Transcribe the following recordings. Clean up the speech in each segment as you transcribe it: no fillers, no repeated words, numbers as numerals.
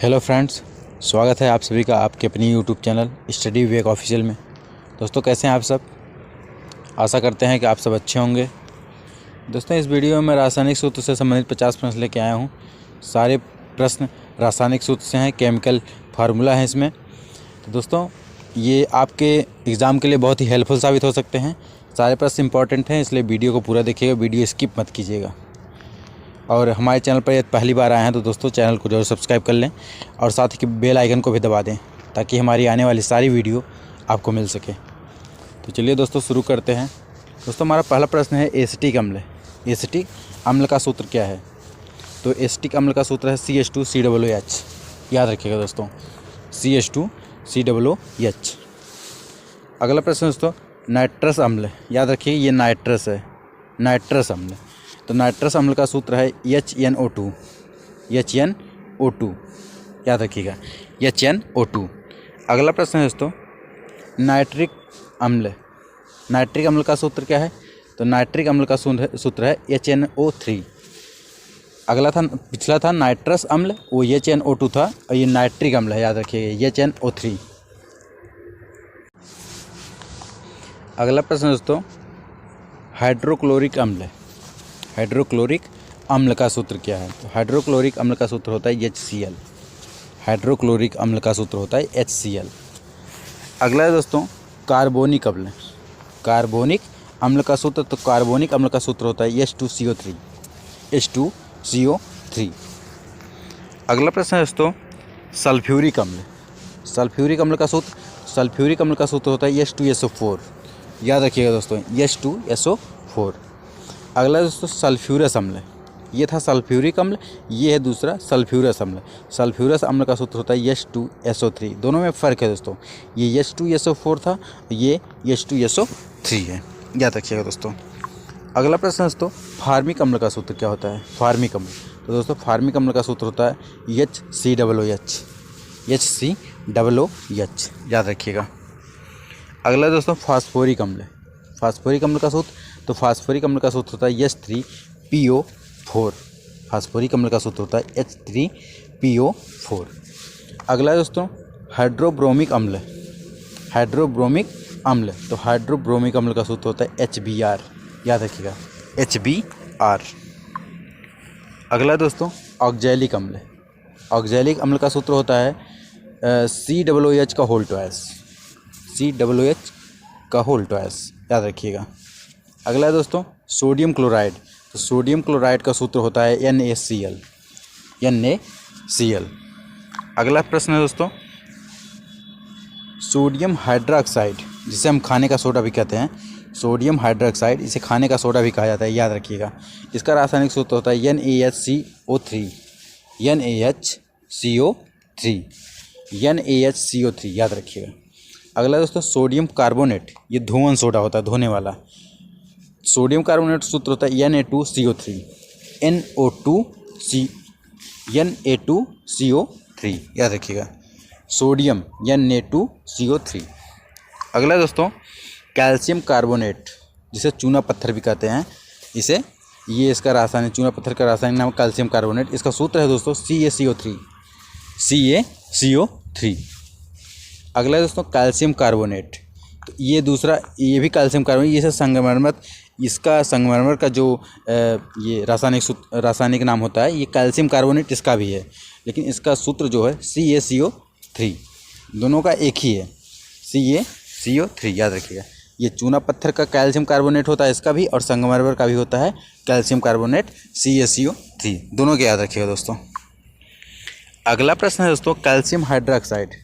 Hello friends, स्वागत है आप सभी का आपके अपनी यूट्यूब चैनल स्टडी विवेक ऑफिशियल में। दोस्तों, कैसे हैं आप सब? आशा करते हैं कि आप सब अच्छे होंगे। दोस्तों, इस वीडियो में मैं रासायनिक सूत्र से संबंधित 50 प्रश्न लेके आया हूं। सारे प्रश्न रासायनिक सूत्र से हैं, केमिकल फार्मूला है इसमें। तो दोस्तों, ये आपके एग्ज़ाम के लिए बहुत ही हेल्पफुल साबित हो सकते हैं। सारे प्रश्न इंपॉर्टेंट हैं, इसलिए वीडियो को पूरा देखिएगा, वीडियो स्किप मत कीजिएगा। और हमारे चैनल पर यदि पहली बार आए हैं तो दोस्तों चैनल को जरूर सब्सक्राइब कर लें और साथ ही बेल आइकन को भी दबा दें ताकि हमारी आने वाली सारी वीडियो आपको मिल सके। तो चलिए दोस्तों शुरू करते हैं। दोस्तों, हमारा पहला प्रश्न है एसिटिक अम्ल। एसिटिक अम्ल का सूत्र क्या है? तो एसिटिक अम्ल का सूत्र है CH2COOH। याद रखिएगा दोस्तों, CH2COOH। अगला प्रश्न दोस्तों, नाइट्रस अम्ल। याद रखिए, ये नाइट्रस है, नाइट्रस अम्ल। तो नाइट्रस अम्ल का सूत्र है HNO2। HNO2 याद रखिएगा, HNO2। अगला प्रश्न है दोस्तों, नाइट्रिक अम्ल। नाइट्रिक अम्ल का सूत्र क्या है? तो नाइट्रिक अम्ल का सूत्र है HNO3। अगला था, पिछला था नाइट्रस अम्ल, वो HNO2 था, और ये नाइट्रिक अम्ल है, याद रखिएगा HNO3। अगला प्रश्न दोस्तों, हाइड्रोक्लोरिक अम्ल। हाइड्रोक्लोरिक अम्ल का सूत्र क्या है? तो हाइड्रोक्लोरिक अम्ल का सूत्र होता है HCl। हाइड्रोक्लोरिक अम्ल का सूत्र होता है HCl। अगला है दोस्तों, कार्बोनिक अम्ल। कार्बोनिक अम्ल का सूत्र, तो कार्बोनिक अम्ल का सूत्र होता है H2CO3। H2CO3। अगला प्रश्न है दोस्तों, सल्फ्यूरिक अम्ल। सल्फ्यूरिक अम्ल का सूत्र, सल्फ्यूरिक अम्ल का सूत्र होता है H2SO4। याद रखिएगा दोस्तों, H2SO4। अगला दोस्तों, सल्फ्यूरस अम्ल। ये था सल्फ्यूरिक अम्ल, ये है दूसरा सल्फ्यूरस अम्ल। सल्फ्यूरस अम्ल का सूत्र होता है H2SO3। दोनों में फ़र्क है दोस्तों, ये H2SO4 था, ये H2SO3 है, याद रखिएगा दोस्तों। अगला प्रश्न दोस्तों, फार्मिक अम्ल का सूत्र क्या होता है? फार्मिक अम्ल। तो दोस्तों, फार्मिक अम्ल का सूत्र होता है HCOOH। HCOOH याद रखिएगा। अगला दोस्तों, फास्फोरिक अम्ल। फास्फोरिक अम्ल का सूत्र, तो फास्फोरिक अम्ल का सूत्र होता है H3PO4। फास्फोरिक अम्ल का सूत्र होता है H3PO4। अगला दोस्तों, हाइड्रोब्रोमिक अम्ल। हाइड्रोब्रोमिक अम्ल, तो हाइड्रोब्रोमिक अम्ल का सूत्र होता है HBr। याद रखिएगा, HBr। अगला दोस्तों, ऑक्जेलिक अम्ल। ऑक्जेलिक अम्ल का सूत्र होता है COOH का होल ट्वाइस। COOH का होल ट्वाइस, याद रखिएगा। अगला है दोस्तों, सोडियम क्लोराइड। तो सोडियम क्लोराइड का सूत्र होता है NaCl। NaCl। अगला प्रश्न है दोस्तों, सोडियम हाइड्रोक्साइड, जिसे हम खाने का सोडा भी कहते हैं। सोडियम हाइड्रोक्साइड, इसे खाने का सोडा भी कहा जाता है, याद रखिएगा। इसका रासायनिक सूत्र होता है NaHCO3। NaHCO3। NaHCO3 याद रखिएगा। अगला दोस्तों, सोडियम कार्बोनेट। ये धोवन सोडा होता है, धोने वाला। सोडियम कार्बोनेट सूत्र होता है Na2CO3। Na2CO3 याद रखिएगा, सोडियम Na2CO3। अगला दोस्तों, कैल्शियम कार्बोनेट, जिसे चूना पत्थर भी कहते हैं, इसे, ये इसका रासायनिक, चूना पत्थर का रासायनिक नाम कैल्शियम कार्बोनेट। इसका सूत्र है दोस्तों CaCO3। CaCO3। अगला है दोस्तों, कैल्शियम कार्बोनेट। तो ये दूसरा, ये भी कैल्शियम कार्बोनेट, ये संगमरमर, इसका संगमरमर का जो ये रासायनिक नाम होता है, ये कैल्शियम कार्बोनेट इसका भी है, लेकिन इसका सूत्र जो है CaCO3। दोनों का एक ही है, CaCO3 याद रखिएगा। ये चूना पत्थर का कैल्शियम कार्बोनेट होता है इसका भी, और संगमरमर का भी होता है कैल्शियम कार्बोनेट, CaCO3। दोनों के याद रखिएगा दोस्तों। अगला प्रश्न है दोस्तों, कैल्शियम हाइड्रोक्साइड।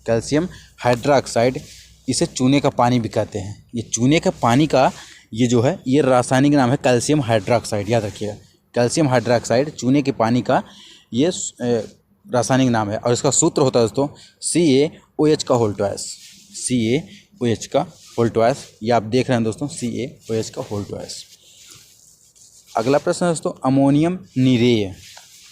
कैल्शियम हाइड्रोक्साइड, इसे चूने का पानी भी कहते हैं। ये चूने का पानी का, ये जो है, ये रासायनिक नाम है कैल्शियम हाइड्रोक्साइड, याद रखिएगा। कैल्शियम हाइड्रोक्साइड, चूने के पानी का ये रासायनिक नाम है, और इसका सूत्र होता है दोस्तों CaOH का होल ट्वाइस। CaOH का होल ट्वाइस, ये आप देख रहे हैं दोस्तों, CaOH का होल ट्वाइस। अगला प्रश्न है दोस्तों, अमोनियम निरेय।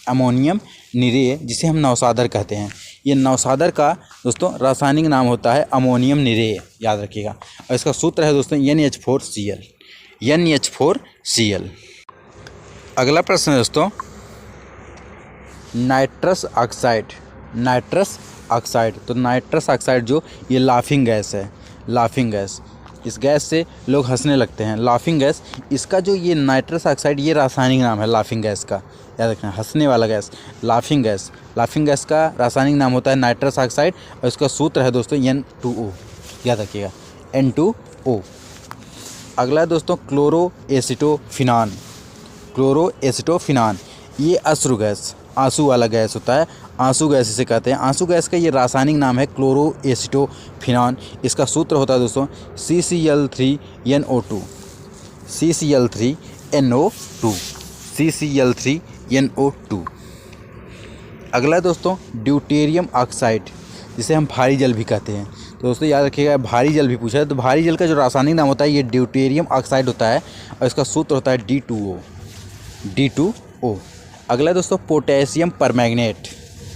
अमोनियम निरेय, जिसे हम नौसादर कहते हैं, ये नौसादर का दोस्तों रासायनिक नाम होता है अमोनियम निरेय, याद रखिएगा। और इसका सूत्र है दोस्तों NH4Cl। NH4Cl। अगला प्रश्न है दोस्तों, नाइट्रस ऑक्साइड। Nitrous oxide. तो नाइट्रस ऑक्साइड जो ये लाफिंग गैस है, लाफिंग गैस, इस गैस से लोग हंसने लगते हैं। लाफिंग गैस, इसका जो ये नाइट्रस ऑक्साइड ये रासायनिक नाम है लाफिंग गैस का, याद रखना, हंसने वाला gas laughing gas. Laughing gas का रासायनिक नाम होता है नाइट्रस ऑक्साइड और इसका सूत्र है दोस्तों N2O, याद रखिएगा N2O। अगला है दोस्तों क्लोरो एसिटोफिनान। क्लोरो एसिटोफिनान ये अश्रु गैस, आंसू वाला गैस होता है, आंसू गैस इसे कहते हैं। आंसू गैस का ये रासायनिक नाम है क्लोरो एसिटोफिनान। इसका सूत्र होता है दोस्तों CCl3NO2, CCl3NO2, CCl3NO2। अगला है दोस्तों ड्यूटेरियम ऑक्साइड, जिसे हम भारी जल भी कहते हैं। तो दोस्तों याद रखिएगा, भारी जल भी पूछा है तो भारी जल का जो रासायनिक नाम होता है ये ड्यूटेरियम ऑक्साइड होता है और इसका सूत्र होता है D2O, D2O। अगला दोस्तों पोटेशियम परमैंगनेट।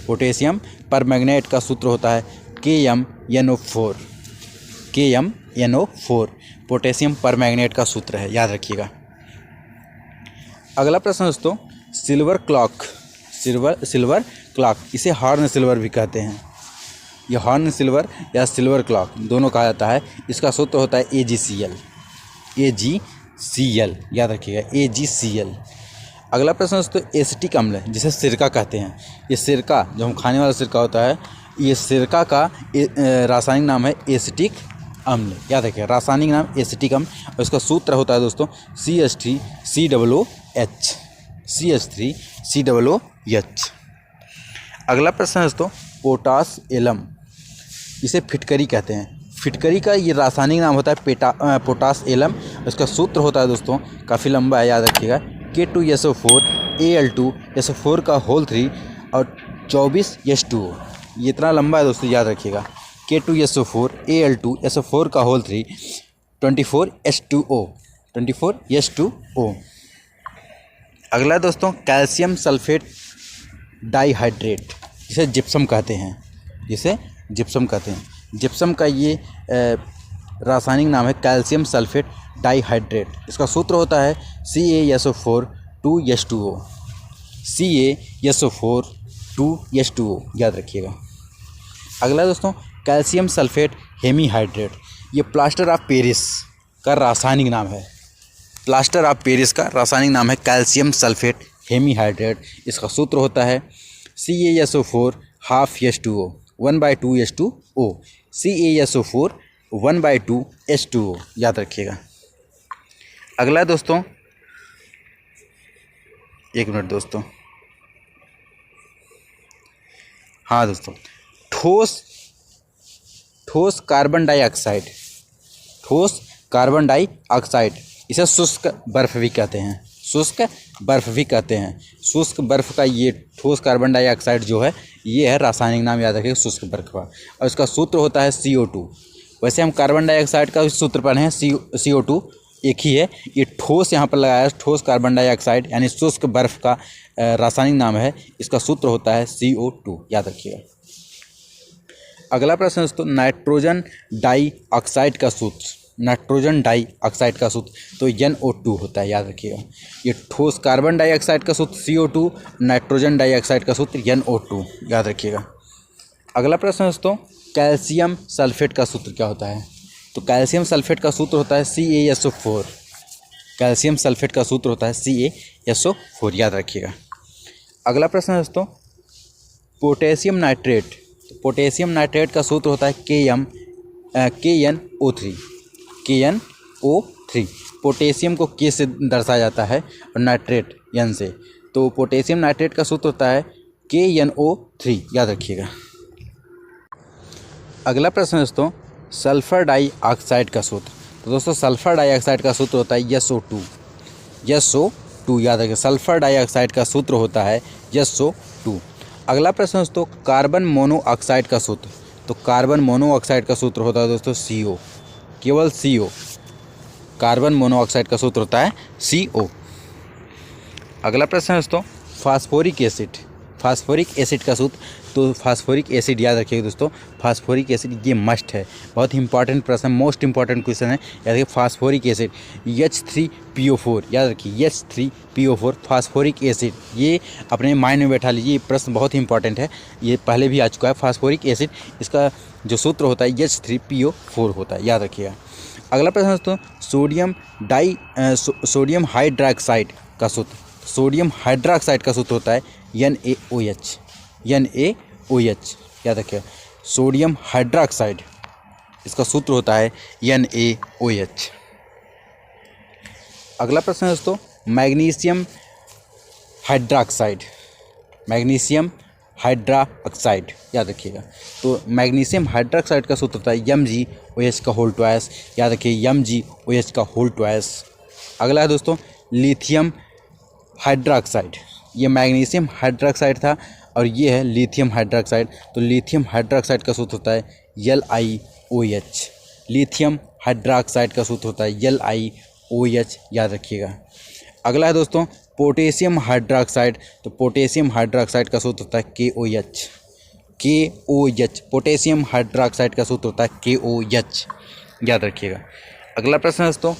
पोटेशियम परमैंगनेट का सूत्र होता है KMnO4, KMnO4 पोटेशियम परमैंगनेट का सूत्र है, याद रखिएगा। अगला प्रश्न दोस्तों सिल्वर क्लॉक, सिल्वर क्लॉक, इसे हॉर्न सिल्वर भी कहते हैं। यह हॉर्न सिल्वर या सिल्वर क्लॉक दोनों कहा जाता है। इसका सूत्र होता है AgCl, AgCl, याद रखिएगा AgCl। अगला प्रश्न दोस्तों एसिटिक अम्ल, जिसे सिरका कहते हैं। ये सिरका जो हम खाने वाला सिरका होता है, ये सिरका का रासायनिक नाम है एसिटिक अम्ल, याद रखिए रासायनिक नाम एसिटिक अम्ल और इसका सूत्र होता है दोस्तों CH3COOH, CH3COOH। अगला प्रश्न है दोस्तों पोटास एलम, इसे फिटकरी कहते हैं। फिटकरी का ये रासायनिक नाम होता है पोटास एलम। इसका सूत्र होता है दोस्तों, काफ़ी लंबा है, याद रखिएगा K2SO4Al2SO4 का होल 3 और 24H2O। ये इतना लंबा है दोस्तों, याद रखिएगा K2SO4Al2SO4 का होल 3 24H2O। अगला दोस्तों कैल्शियम सल्फेट डाइहाइड्रेट, जिसे जिप्सम कहते हैं, जिसे जिप्सम कहते हैं। जिप्सम का ये रासायनिक नाम है कैल्शियम सल्फेट डाइहाइड्रेट। इसका सूत्र होता है CaSO4 2H2O, CaSO4 2H2O, याद रखिएगा। अगला दोस्तों कैल्शियम सल्फेट हेमीहाइड्रेट, ये प्लास्टर ऑफ पेरिस का रासायनिक नाम है। प्लास्टर ऑफ पेरिस का रासायनिक नाम है कैल्शियम सल्फेट हेमीहाइड्रेट। इसका सूत्र होता है CaSO4 ½ H2O 1/2H2O, CaSO4 1/2H2O, याद रखिएगा। अगला दोस्तों, एक मिनट दोस्तों, हाँ दोस्तों, ठोस कार्बन डाइऑक्साइड, ठोस कार्बन डाइऑक्साइड, इसे शुष्क बर्फ भी कहते हैं, शुष्क बर्फ भी कहते हैं। शुष्क बर्फ का ये ठोस कार्बन डाइऑक्साइड जो है ये है रासायनिक नाम, याद रखिएगा शुष्क बर्फ का, और इसका सूत्र होता है CO2। वैसे हम कार्बन डाइऑक्साइड का सूत्र पढ़े हैं, CO2 एक ही है। ये ठोस यहाँ पर लगाया है, ठोस कार्बन डाइऑक्साइड यानी शुष्क बर्फ का रासायनिक नाम है। इसका सूत्र होता है CO2, याद रखिएगा। अगला प्रश्न दोस्तों नाइट्रोजन डाइऑक्साइड का सूत्र, नाइट्रोजन डाइऑक्साइड का सूत्र तो NO2 होता है, याद रखिएगा। ये ठोस कार्बन डाइऑक्साइड का सूत्र CO2, नाइट्रोजन डाइऑक्साइड का सूत्र NO2, याद रखिएगा। अगला प्रश्न दोस्तों कैल्शियम सल्फेट का सूत्र क्या होता है? तो कैल्शियम सल्फेट का सूत्र होता है CaSO4, कैल्शियम सल्फेट का सूत्र होता है CaSO4, याद रखिएगा। अगला प्रश्न दोस्तों पोटेशियम नाइट्रेट, तो पोटेशियम नाइट्रेट का सूत्र होता है KNO3, KNO3। पोटेशियम को K से दर्शाया जाता है और नाइट्रेट N से, तो पोटेशियम नाइट्रेट का सूत्र होता है KNO3, याद रखिएगा। अगला प्रश्न दोस्तों सल्फर डाइऑक्साइड का सूत्र, तो दोस्तों सल्फर डाइऑक्साइड का सूत्र होता है SO2, याद रखिए। सल्फर डाइऑक्साइड का सूत्र होता है SO2। अगला प्रश्न दोस्तों कार्बन मोनोऑक्साइड का सूत्र, तो कार्बन मोनोऑक्साइड का सूत्र होता है दोस्तों CO, केवल CO। कार्बन मोनोऑक्साइड का सूत्र होता है CO। अगला प्रश्न दोस्तों फास्फोरिक एसिड, फास्फोरिक एसिड का सूत्र, तो फास्फोरिक एसिड याद रखिएगा दोस्तों, फास्फोरिक एसिड ये मस्ट है, बहुत ही इंपॉर्टेंट प्रश्न, मोस्ट इंपॉर्टेंट क्वेश्चन है, याद रखिए फास्फोरिक एसिड H3PO4, याद रखिए H3PO4 फास्फोरिक एसिड, ये अपने माइंड में बैठा लीजिए, ये प्रश्न बहुत ही इंपॉर्टेंट है, ये पहले भी आ चुका है। फास्फोरिक एसिड इसका जो सूत्र होता है H3PO4 होता है, याद रखिएगा। अगला प्रश्न दोस्तों, सोडियम हाइड्रॉक्साइड का सूत्र, सोडियम हाइड्रॉक्साइड का सूत्र होता है NaOH, NaOH, याद रखिए, सोडियम हाइड्रॉक्साइड इसका सूत्र होता है NaOH। अगला प्रश्न दोस्तों, मैग्नीशियम हाइड्रॉक्साइड, मैग्नीशियम हाइड्रॉक्साइड, याद रखिएगा, तो मैग्नीशियम हाइड्रॉक्साइड का सूत्र होता है MgOH का होल ट्वाइस, याद रखिए MgOH का होल ट्वाइस। अगला है दोस्तों, लिथियम हाइड्रॉक्साइड, ये मैग्नीशियम हाइड्रॉक्साइड था और ये है लिथियम हाइड्रॉक्साइड, तो लिथियम हाइड्रॉक्साइड का सूत्र होता है LiOH, लिथियम हाइड्रॉक्साइड का सूत्र होता है LiOH, याद रखिएगा। अगला है दोस्तों, पोटेशियम हाइड्रॉक्साइड, तो पोटेशियम हाइड्रॉक्साइड का सूत्र होता है KOH, पोटेशियम हाइड्रॉक्साइड का सूत्र होता है KOH, याद रखिएगा। अगला प्रश्न दोस्तों,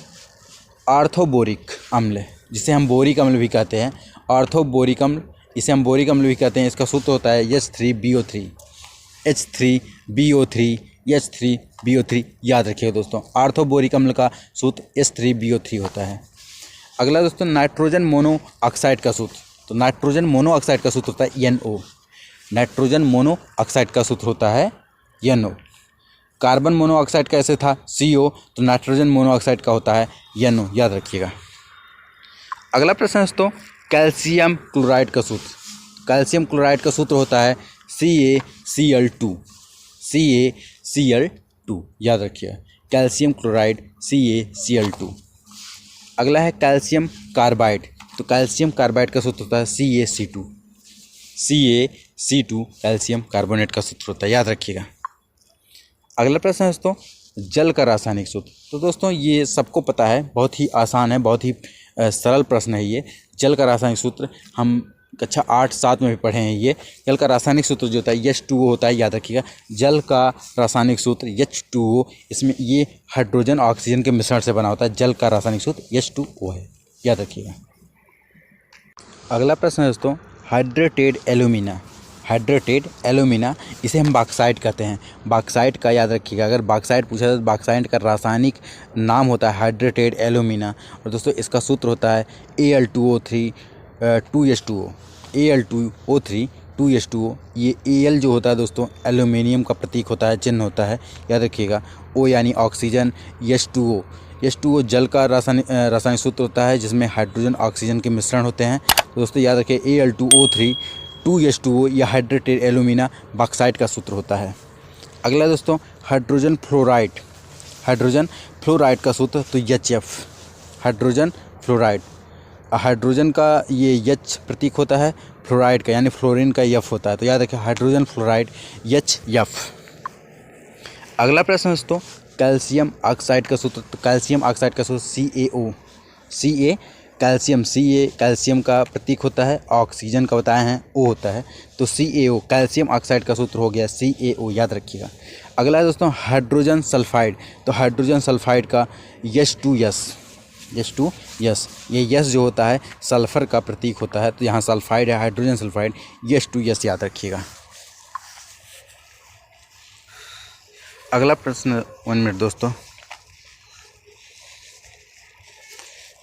आर्थोबोरिक अम्ल, जिसे हम बोरिक अम्ल भी कहते हैं, आर्थोबोरिक अम्ल, इसे हम बोरिक अम्ल भी कहते हैं, इसका सूत्र होता है H3BO3, H3BO3, याद रखिएगा दोस्तों, आर्थोबोरिक अम्ल का सूत्र H3BO3 होता है। अगला दोस्तों, नाइट्रोजन मोनोऑक्साइड का सूत्र, तो नाइट्रोजन मोनोऑक्साइड का सूत्र होता है NO, नाइट्रोजन मोनोऑक्साइड का सूत्र होता है NO। कार्बन मोनोऑक्साइड कैसे था CO, तो नाइट्रोजन मोनोऑक्साइड का होता है NO, याद रखिएगा। अगला प्रश्न दोस्तों, कैल्शियम क्लोराइड का सूत्र, कैल्शियम क्लोराइड का सूत्र होता है CaCl2, याद रखिएगा, कैल्शियम क्लोराइड CaCl2। अगला है कैल्शियम कार्बाइड, तो कैल्शियम कार्बाइड का सूत्र होता है CaC2, कैल्शियम कार्बोनेट का सूत्र होता है, याद रखिएगा। अगला प्रश्न है दोस्तों, जल का रासायनिक सूत्र, तो दोस्तों ये सबको पता है, बहुत ही आसान है, बहुत ही सरल प्रश्न है ये। जल का रासायनिक सूत्र हम कक्षा 8-7 में भी पढ़े हैं। ये जल का रासायनिक सूत्र जो होता है H2O होता है, याद रखिएगा, जल का रासायनिक सूत्र H2O, इसमें ये हाइड्रोजन ऑक्सीजन के मिश्रण से बना होता है, जल का रासायनिक सूत्र H2O है, याद रखिएगा। अगला प्रश्न है दोस्तों, हाइड्रेटेड एल्यूमिना, इसे हम बॉक्साइट कहते हैं, बॉक्साइट का याद रखिएगा, अगर बॉक्साइट पूछा जाए तो बॉक्साइट का रासायनिक नाम होता है हाइड्रेटेड एल्यूमिना, और दोस्तों इसका सूत्र होता है Al2O3 2H2O, Al2O3 2H2O। ये Al जो होता है दोस्तों एल्यूमिनियम का प्रतीक होता है, चिन्ह होता है, याद रखिएगा। O यानी ऑक्सीजन, H2O जल का रासायनिक सूत्र होता है जिसमें हाइड्रोजन ऑक्सीजन के मिश्रण होते हैं, तो दोस्तों याद रखिए Al2O3 2H2O या हाइड्रेटेड एल्यूमिना बॉक्साइट का सूत्र होता है। अगला दोस्तों, हाइड्रोजन फ्लोराइड का सूत्र, तो HF, हाइड्रोजन फ्लोराइड, हाइड्रोजन का ये H प्रतीक होता है, फ्लोराइड का यानी फ्लोरीन का F होता है, तो याद रखिए हाइड्रोजन फ्लोराइड HF। अगला प्रश्न दोस्तों, कैल्शियम ऑक्साइड का सूत्र, तो कैल्शियम ऑक्साइड का सूत्र CaO, कैल्शियम का प्रतीक होता है, ऑक्सीजन का बताए हैं O होता है, तो CaO कैल्शियम ऑक्साइड का सूत्र हो गया CaO, याद रखिएगा। अगला है दोस्तों, हाइड्रोजन सल्फाइड, तो हाइड्रोजन सल्फाइड का H2S, ये यस जो होता है सल्फर का प्रतीक होता है, तो यहाँ सल्फाइड है, हाइड्रोजन सल्फाइड H2S, याद रखिएगा। अगला प्रश्न 1 मिनट दोस्तों,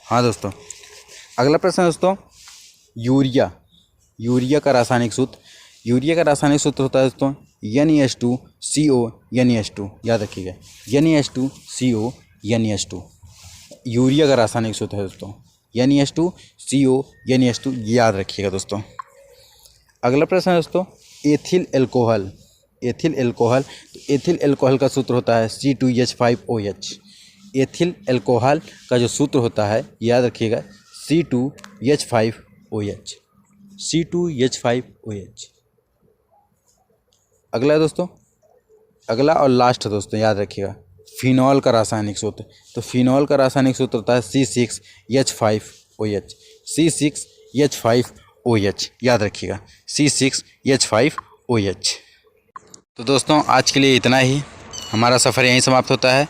हाँ दोस्तों, अगला प्रश्न दोस्तों, यूरिया का रासायनिक सूत्र, होता है दोस्तों NaH2CO, याद रखिएगा, NaH2CO, यूरिया का रासायनिक सूत्र है दोस्तों NaH2CO, याद रखिएगा दोस्तों। अगला प्रश्न है दोस्तों, एथिल एल्कोहल, तो एथिल एल्कोहल का सूत्र होता है C2H5OH, एथिल एल्कोहल का जो सूत्र होता है याद रखिएगा C2H5OH। अगला दोस्तों, अगला और लास्ट है दोस्तों, याद रखिएगा, फिनॉल का रासायनिक सूत्र, तो फिनॉल का रासायनिक सूत्र होता है C6H5OH, OH, याद रखिएगा C6H5OH। तो दोस्तों आज के लिए इतना ही, हमारा सफ़र यहीं समाप्त होता है।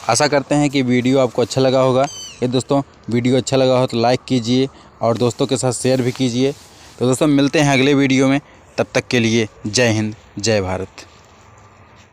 आशा करते हैं कि वीडियो आपको अच्छा लगा होगा। ये दोस्तों वीडियो अच्छा लगा हो तो लाइक कीजिए और दोस्तों के साथ शेयर भी कीजिए। तो दोस्तों मिलते हैं अगले वीडियो में, तब तक के लिए जय हिंद, जय भारत।